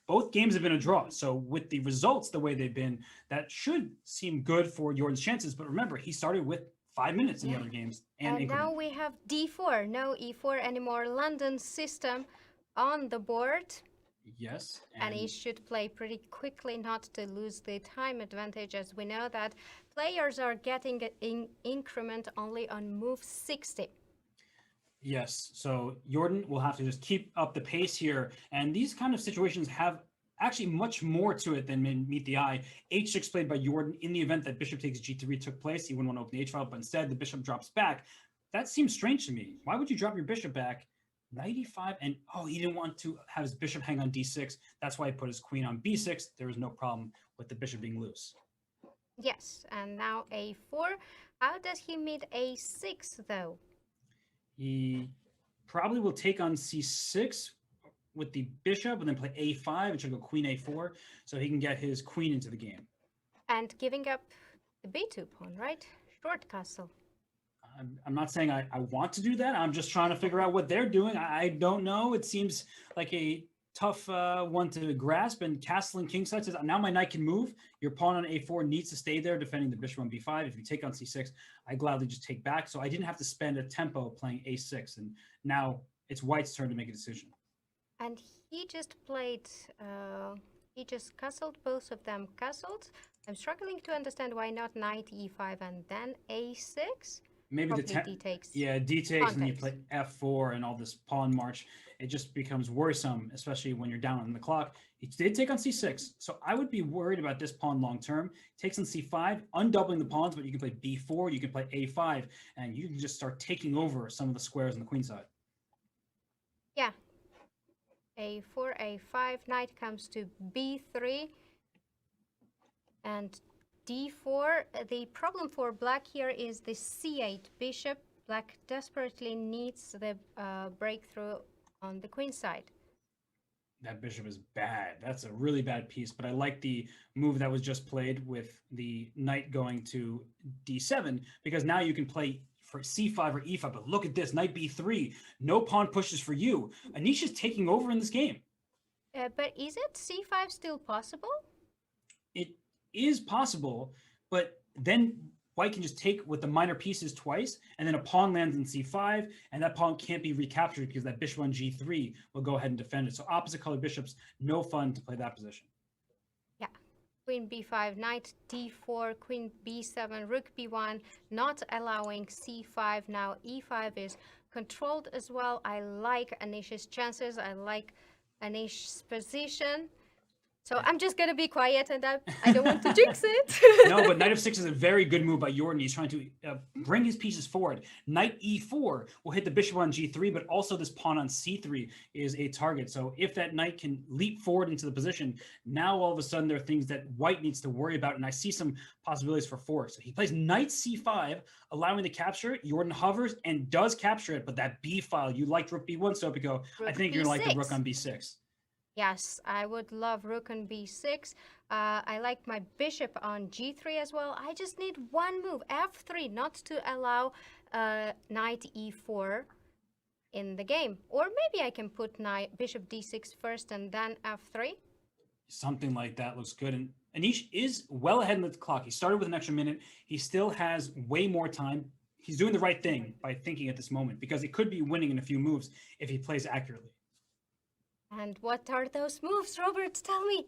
Both games have been a draw. So with the results the way they've been, that should seem good for Jordan's chances. But remember, he started with 5 minutes in the Yeah. other games and And now increment. we have d4, no e4 anymore. London system on the board. Yes, And he and should play pretty quickly not to lose the time advantage, as we know that players are getting an increment only on move 60. yes. So Jordan will have to just keep up the pace here. And these kind of situations have actually much more to it than meet the eye. H6 played by Jordan in the event that bishop takes g3 took place. He wouldn't want to open the h file, but instead the bishop drops back. That seems strange to me. Why would you drop your bishop back? Knight e5, and oh, he didn't want to have his bishop hang on d6. That's why he put his queen on b6. There was no problem with the bishop being loose. Yes, and now a4. How does he meet a6 though? He probably will take on c6 with the bishop and then play a5 and try to go queen a4 so he can get his queen into the game. And giving up the b2 pawn, right? Short castle. I'm not saying I want to do that. I'm just trying to figure out what they're doing. I don't know. It seems like a tough one to grasp. And castling kingside says, now my knight can move. Your pawn on a4 needs to stay there defending the bishop on b5. If you take on c6, I gladly just take back. So I didn't have to spend a tempo playing a6. And now it's white's turn to make a decision. And he just played, he just castled, both of them castled. I'm struggling to understand why not knight e5 and then a6. Maybe Probably d takes. yeah, d takes, Pawn and then you takes. play f4 and all this pawn march. It just becomes worrisome, especially when you're down on the clock. He did take on c6, so I would be worried about this pawn long term. Takes on c5, undoubling the pawns, but you can play b4, you can play a5, and you can just start taking over some of the squares on the queen side. Yeah. a4, a5, knight comes to b3, and d4. The problem for black here is the c8 bishop. Black desperately needs the breakthrough on the queen side. That bishop is bad. That's a really bad piece, but I like the move that was just played with the knight going to d7 because now you can play for c5 or e5. But look at this, knight b3. No pawn pushes for you. Anish is taking over in this game. But is it c5 still possible? It is possible, but then white can just take with the minor pieces twice, and then a pawn lands in c5, and that pawn can't be recaptured because that bishop on g3 will go ahead and defend it. So opposite color bishops, no fun to play that position. Yeah. Queen b5, knight d4, queen b7, rook b1, not allowing c5. Now e5 is controlled as well. I like Anish's chances. I like Anish's position. So I'm just going to be quiet, and I don't want to jinx it. No, but knight of 6 is a very good move by Jordan. He's trying to bring his pieces forward. Knight e4 will hit the bishop on g3, but also this pawn on c3 is a target. So if that knight can leap forward into the position, now all of a sudden there are things that white needs to worry about, and I see some possibilities for force. So he plays knight c5, allowing the capture. Jordan hovers and does capture it, but that b file, you liked rook b1, Sopico. I think you're going to like the rook on b6. Yes, I would love rook on b6. I like my bishop on g3 as well. I just need one move, f3, not to allow knight e4 in the game. Or maybe I can put bishop d6 first and then f3. Something like that looks good. And Anish is well ahead of the clock. He started with an extra minute. He still has way more time. He's doing the right thing by thinking at this moment because it could be winning in a few moves if he plays accurately. And what are those moves, Robert? Tell me.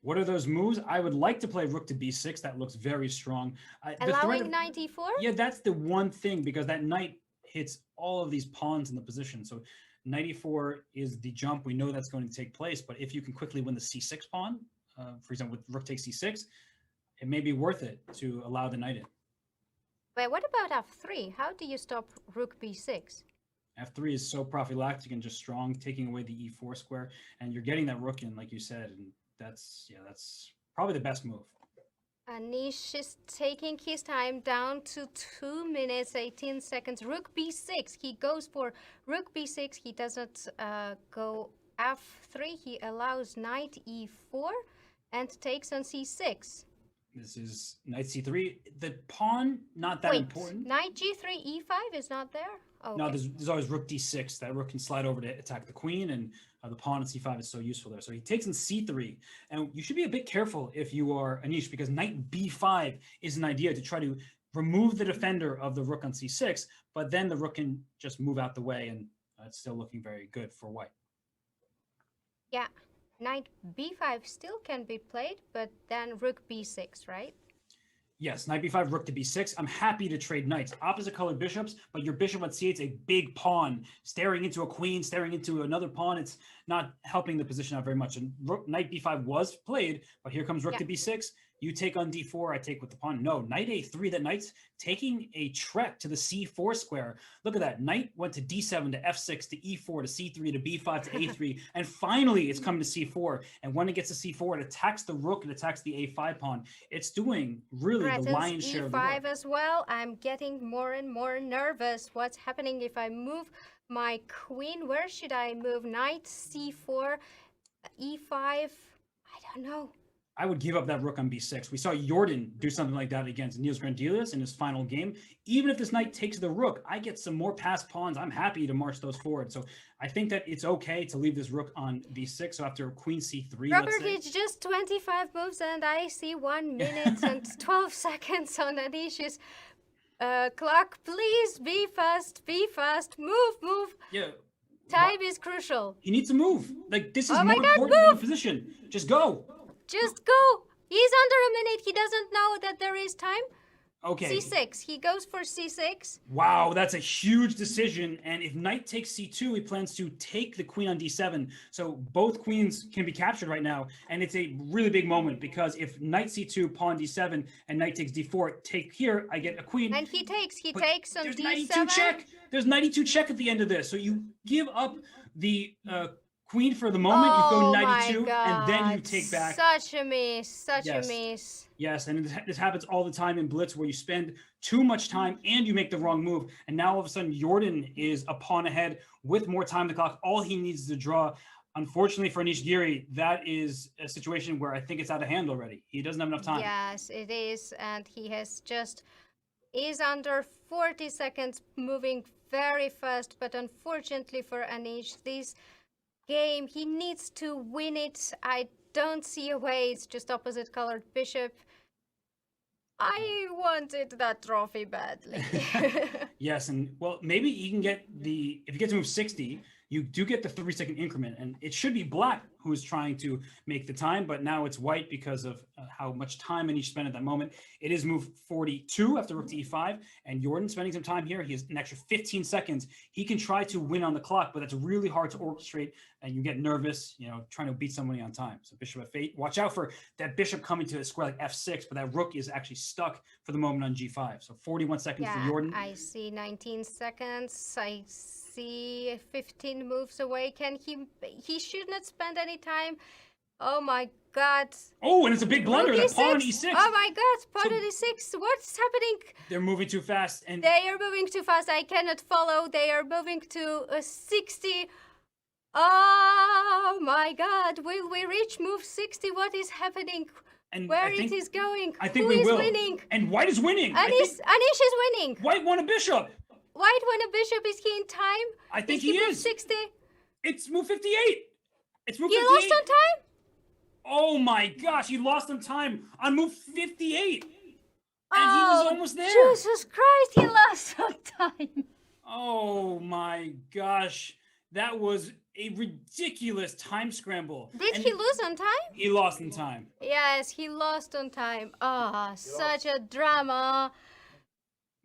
What are those moves? I would like to play rook to b6. That looks very strong. Allowing knight e4? Yeah, that's the one thing because that knight hits all of these pawns in the position. So knight e4 is the jump. We know that's going to take place. But if you can quickly win the c6 pawn, for example, with rook takes c6, it may be worth it to allow the knight in. But what about f3? How do you stop rook b6? F3 is so prophylactic and just strong, taking away the e4 square, and you're getting that rook in, like you said, and that's probably the best move. Anish is taking his time down to 2 minutes, 18 seconds. Rook b6. He goes for rook b6. He doesn't go f3. He allows knight e4 and takes on c6. This is knight c3. The pawn, not that Wait, important. knight g3, e5 is not there? Oh, No, okay. there's always rook d6. That rook can slide over to attack the queen, and the pawn on c5 is so useful there. So he takes in c3, and you should be a bit careful if you are Anish, because knight b5 is an idea to try to remove the defender of the rook on c6, but then the rook can just move out the way, and it's still looking very good for white. Yeah, knight b5 still can be played, but then rook b6, right? Yes, knight b5, rook to b6. I'm happy to trade knights. Opposite colored bishops, but your bishop on c8 is a big pawn, staring into a queen, staring into another pawn. It's not helping the position out very much. And knight b5 was played, but here comes rook to b6. You take on d4, I take with the pawn. No, knight a3, that knight's taking a trek to the c4 square. Look at that. Knight went to d7 to f6 to e4 to c3 to b5 to a3, and finally it's coming to c4. And when it gets to c4, it attacks the rook, it attacks the a5 pawn. It's doing really the lion's share of the work. e5 as well. I'm getting more and more nervous. What's happening if I move my queen? Where should I move? Knight c4, e5. I don't know. I would give up that rook on b6. We saw Jorden do something like that against Niels Grandilis in his final game. Even if this knight takes the rook, I get some more passed pawns. I'm happy to march those forward. So I think that it's okay to leave this rook on b6. So after queen c3, Robert, let's say, it's just 25 moves, and I see 1 minute and 12 seconds on Anish's clock. Please be fast, move. Yeah. Time is crucial. He needs to move. Like, this is Oh my more God, important than the move! position. Just go. Just go. He's under a minute. He doesn't know that there is time. Okay. c6. He goes for c6. Wow, that's a huge decision. And if knight takes c2, he plans to take the queen on d7. So both queens can be captured right now. And it's a really big moment, because if knight c2, pawn d7, and knight takes d4, take here, I get a queen. And he takes on there's d7. 92 check. There's 92 check at the end of this. So you give up the queen for the moment. You go 92, and then you take back. Such a miss. A miss. Yes, and this happens all the time in Blitz, where you spend too much time and you make the wrong move. And now all of a sudden, Jorden is a pawn ahead with more time to clock. All he needs is to draw. Unfortunately for Anish Giri, that is a situation where I think it's out of hand already. He doesn't have enough time. Yes, it is. And he is under 40 seconds, moving very fast. But unfortunately for Anish, this game, he needs to win it. I don't see a way. It's just opposite colored bishop. I wanted that trophy badly. Yes, and well, maybe you can get if you get to move 60, you do get the 3-second increment, and it should be black who is trying to make the time, but now it's white because of how much time Anish spent at that moment. It is move 42 after rook to e5, and Jorden spending some time here. He has an extra 15 seconds. He can try to win on the clock, but that's really hard to orchestrate, and you get nervous, trying to beat somebody on time. So bishop f8. Watch out for that bishop coming to a square like f6, but that rook is actually stuck for the moment on g5. So 41 seconds for Jorden. I see 19 seconds. I see 15 moves away. He should not spend any time. Oh my God. Oh, and it's a big blunder. That pawn on e6. Oh my God, pawn on e6. What's happening? They're moving too fast. And they are moving too fast. I cannot follow. They are moving to 60. Oh my God. Will we reach move 60? What is happening? And where it is going? I think Who we is will. winning? And white is winning. Anish is winning. White won a bishop. White won a bishop. Is he in time? I think he is. 60. It's move 58. It's move 58. He lost on time? Oh my gosh, he lost on time on move 58. And he was almost there. Jesus Christ, he lost on time. Oh my gosh. That was a ridiculous time scramble. Did he lose on time? He lost in time. Yes, he lost on time. Such a drama.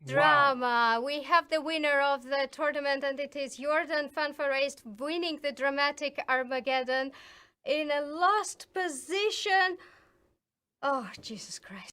Wow. We have the winner of the tournament, and it is Jorden van Foreest winning the dramatic Armageddon in a lost position. Oh, Jesus Christ.